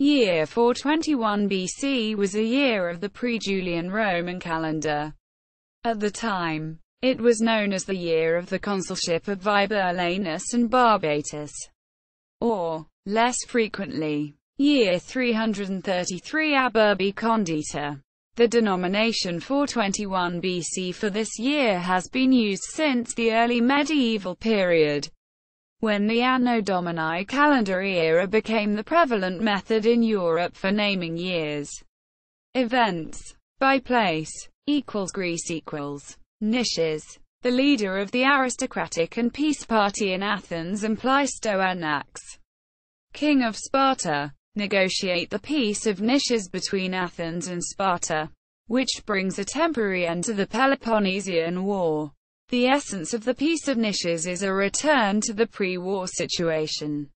Year 421 BC was a year of the pre-Julian Roman calendar. At the time, it was known as the year of the consulship of Vibulanus and Barbatus, or, less frequently, year 333 ab urbe condita. The denomination 421 BC for this year has been used since the early medieval period, when the Anno Domini calendar era became the prevalent method in Europe for naming years. Events. By place. Greece Niches. The leader of the aristocratic and peace party in Athens and Pleistoanax, king of Sparta, negotiate the peace of Niches between Athens and Sparta, which brings a temporary end to the Peloponnesian War. The essence of the Peace of Niches is a return to the pre-war situation.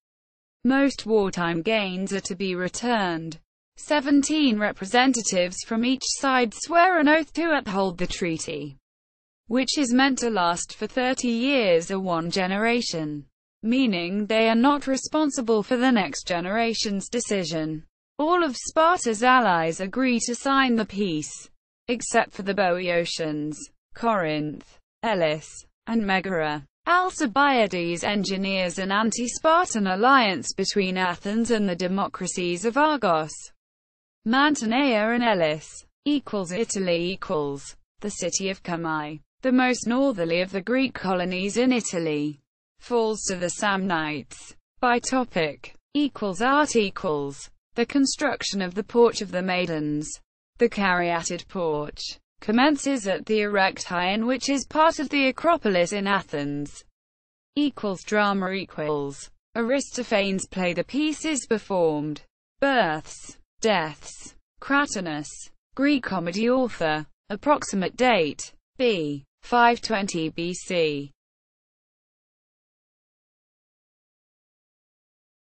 Most wartime gains are to be returned. 17 representatives from each side swear an oath to uphold the treaty, which is meant to last for 30 years or one generation, meaning they are not responsible for the next generation's decision. All of Sparta's allies agree to sign the peace, except for the Boeotians, Corinth, Elis, and Megara. Alcibiades engineers an anti-Spartan alliance between Athens and the democracies of Argos, Mantinea and Elis. Italy the city of Cumae, the most northerly of the Greek colonies in Italy, falls to the Samnites. By topic. Art the construction of the Porch of the Maidens. The caryatid porch commences at the Erechtein, which is part of the Acropolis in Athens. Drama Aristophanes play. The piece is performed. Births. Deaths. Cratinus. Greek comedy author. Approximate date. B. 520 BC.